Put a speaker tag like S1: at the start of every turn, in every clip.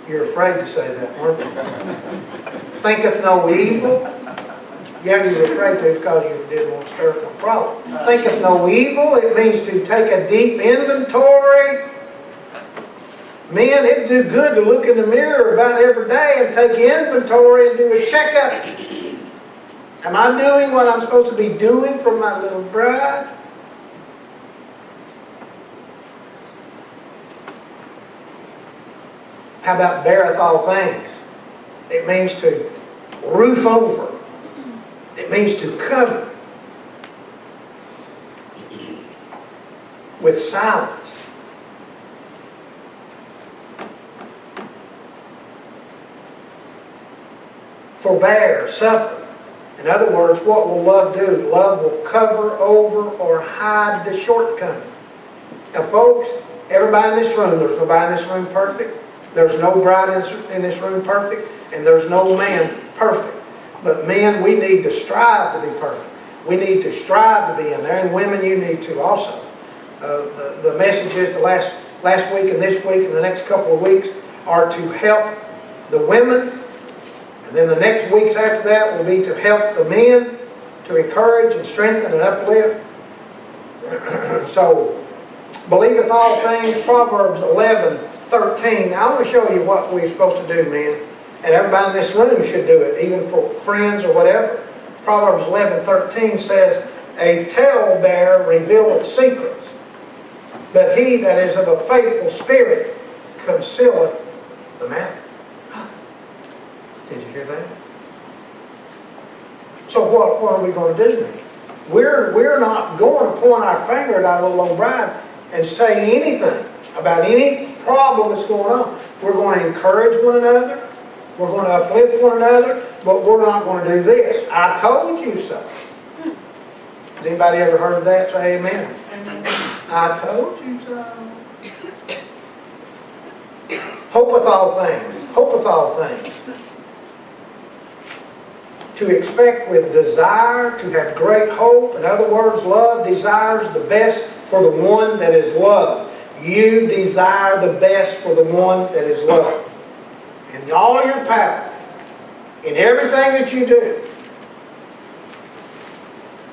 S1: You're afraid to say that, weren't you? Thinketh no evil. Yeah, you're afraid to because you didn't want to stir up no problem. Thinketh no evil. It means to take a deep inventory. Men, it'd do good to look in the mirror about every day and take inventory and do a checkup. Am I doing what I'm supposed to be doing for my little bride? How about beareth all things? It means to roof over. It means to cover. With silence. Forbear, suffer. In other words, what will love do? Love will cover over or hide the shortcoming. Now folks, everybody in this room, there's nobody in this room perfect. There's no bride in this room perfect. And there's no man perfect. But men, we need to strive to be perfect. We need to strive to be in there. And women, you need to also. The messages the last week and this week and the next couple of weeks are to help the women. And then the next weeks after that will be to help the men, to encourage and strengthen and uplift. So, believeth all things, Proverbs 11:13. Now I want to show you what we're supposed to do, men. And everybody in this room should do it, even for friends or whatever. Proverbs 11:13 says, a talebearer revealeth secrets, but he that is of a faithful spirit concealeth the matter. Did you hear that? So what are we going to do then? We're not going to point our finger at our little old bride and say anything about any problem that's going on. We're going to encourage one another. We're going to uplift one another, but we're not going to do this. I told you so. Has anybody ever heard that? Say amen. Amen. I told you so. Hopeth all things. Hopeth all things. To expect with desire, to have great hope. In other words, love desires the best for the one that is loved. You desire the best for the one that is loved. In all your power, in everything that you do,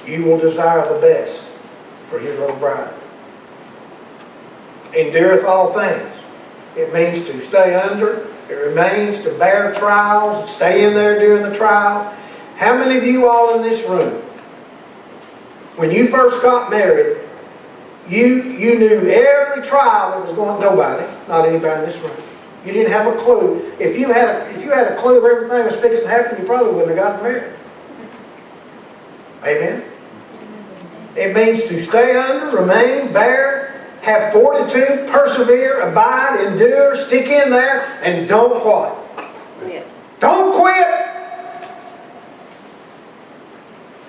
S1: you will desire the best for your little bride. Endureth all things. It means to stay under. It remains to bear trials, stay in there during the trials. How many of you all in this room, when you first got married, you knew every trial that was going on? Nobody, not anybody in this room. You didn't have a clue. If you had a clue of everything was fixing to happen, you probably wouldn't have gotten married. Amen? It means to stay under, remain, bear, have fortitude, persevere, abide, endure, stick in there, and don't what? Quit. Don't quit!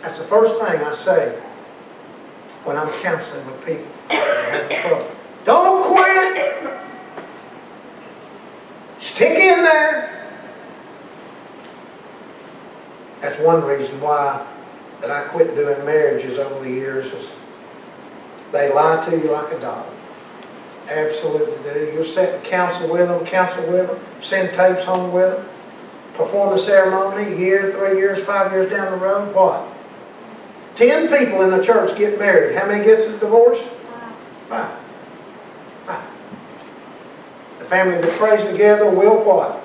S1: That's the first thing I say when I'm counseling with people that have trouble. Don't quit! Stick in there. That's one reason why that I quit doing marriages over the years is they lie to you like a dog. Absolutely do. You'll sit and counsel with them, send tapes home with them, perform the ceremony, a year, 3 years, 5 years down the road. What? 10 people in the church get married. How many gets a divorce? 5. The family that prays together will what?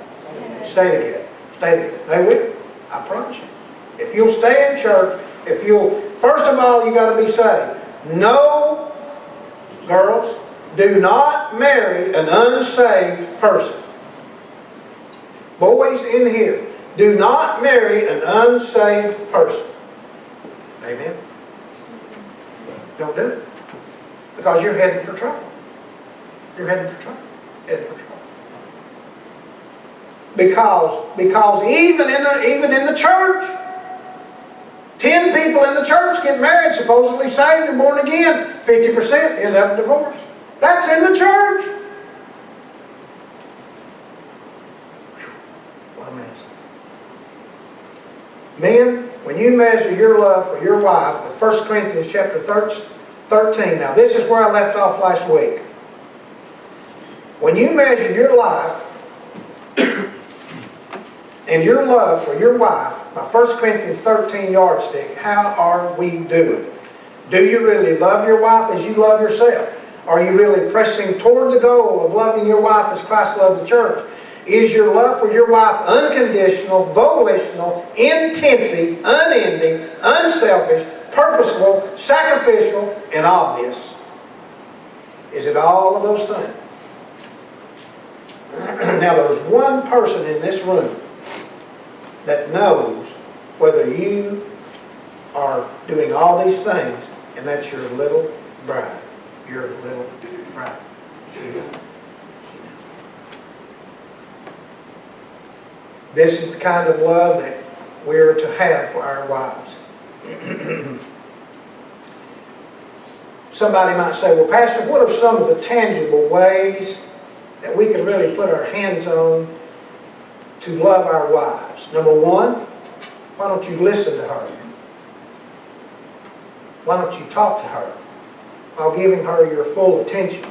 S1: Stay together. Stay together. They will. I promise you. If you'll stay in church, first of all, you got to be saved. No, girls, do not marry an unsaved person. Boys in here, do not marry an unsaved person. Amen? Don't do it. Because you're heading for trouble. You're heading for trouble. Heading for trouble. Because even in the church, 10 people in the church get married, supposedly saved and born again. 50% end up divorced. That's in the church. What a mess. Men, when you measure your love for your wife with 1 Corinthians chapter 13, now this is where I left off last week. When you measure your life and your love for your wife by 1 Corinthians 13 yardstick, how are we doing? Do you really love your wife as you love yourself? Are you really pressing toward the goal of loving your wife as Christ loved the church? Is your love for your wife unconditional, volitional, intensive, unending, unselfish, purposeful, sacrificial, and obvious? Is it all of those things? Now there's one person in this room that knows whether you are doing all these things, and that's your little bride. Your little bride. She knows. This is the kind of love that we're to have for our wives. Somebody might say, well, Pastor, what are some of the tangible ways that we can really put our hands on to love our wives? Number one, why don't you listen to her? Why don't you talk to her while giving her your full attention?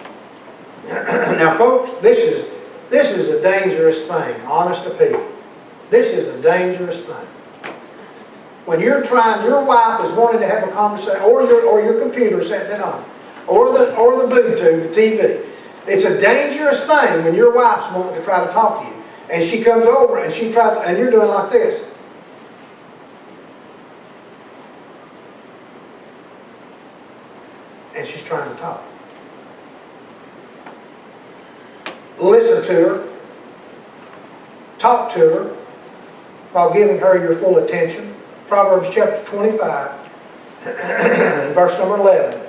S1: Now, folks, this is a dangerous thing, honest to people. This is a dangerous thing. When you're trying, your wife is wanting to have a conversation, or your computer setting it on, or the Bluetooth, the TV. It's a dangerous thing when your wife's wanting to try to talk to you, and she comes over and she tries, and you're doing like this. And she's trying to talk. Listen to her. Talk to her while giving her your full attention. Proverbs chapter 25, verse number 11.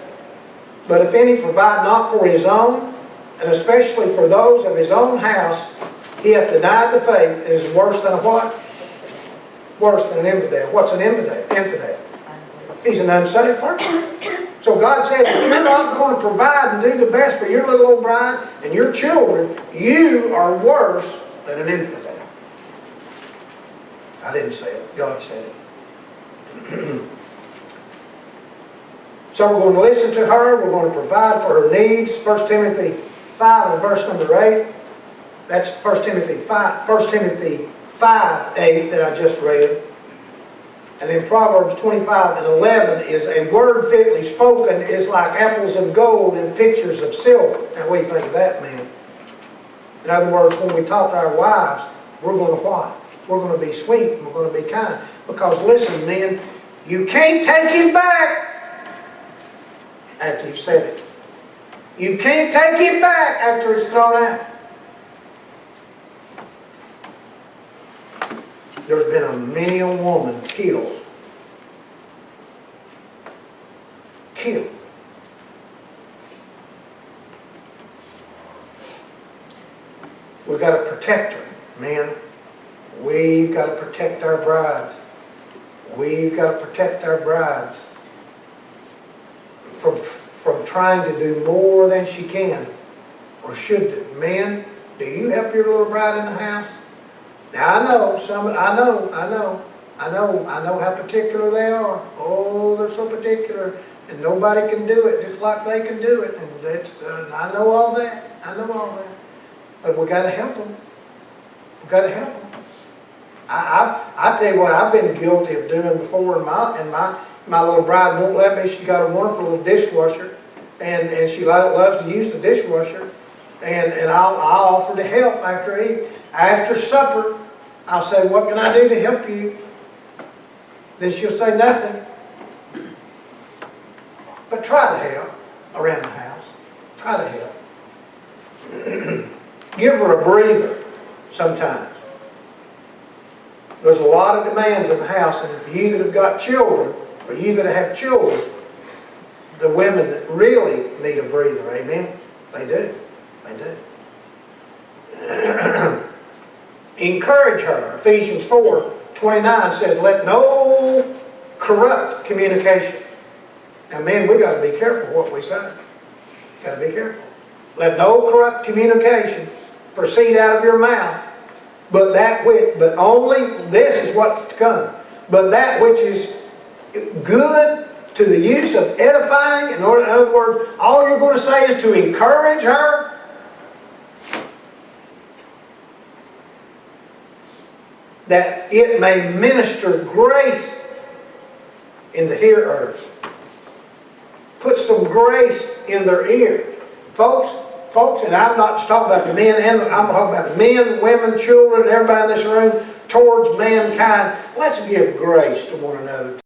S1: But if any provide not for his own, and especially for those of his own house, he hath denied the faith and is worse than a what? Worse than an infidel. What's an infidel? Infidel. He's an unsaved person. So God said, if you're not going to provide and do the best for your little old bride and your children, you are worse than an infidel. I didn't say it. God said it. So we're going to listen to her. We're going to provide for her needs. 1 Timothy 5 and verse number 8. That's 1 Timothy 5, 8 that I just read. And then Proverbs 25 and 11 is a word fitly spoken is like apples of gold and pictures of silver. Now what do you think of that, man? In other words, when we talk to our wives, we're going to what? We're going to be sweet and we're going to be kind. Because listen, men, you can't take him back after you've said it. You can't take him back after it's thrown out. There's been many a woman killed. Killed. We've got to protect her, man. We've got to protect our brides. We've got to protect our brides from trying to do more than she can or should do. Men, do you help your little bride in the house? Now I know how particular they are. Oh, they're so particular, and nobody can do it just like they can do it. And I know all that. But we got to help them. We got to help them. I tell you what, I've been guilty of doing before, and my little bride won't let me. She got a wonderful little dishwasher, and she loves to use the dishwasher, and I'll offer to help after supper. I'll say, what can I do to help you? Then she'll say nothing. But try to help around the house. Try to help. Give her a breather sometimes. There's a lot of demands in the house, and for you that have got children, or you that have children, the women that really need a breather, amen? They do. They do. Encourage her. Ephesians 4:29 says, let no corrupt communication. Now, men, we got to be careful what we say. Got to be careful. Let no corrupt communication proceed out of your mouth, but only this is what's to come. But that which is good to the use of edifying. In other words, all you're going to say is to encourage her. that it may minister grace in the hearers. Put some grace in their ear. Folks, and I'm not just talking about the men, I'm talking about the men, women, children, everybody in this room, towards mankind. Let's give grace to one another.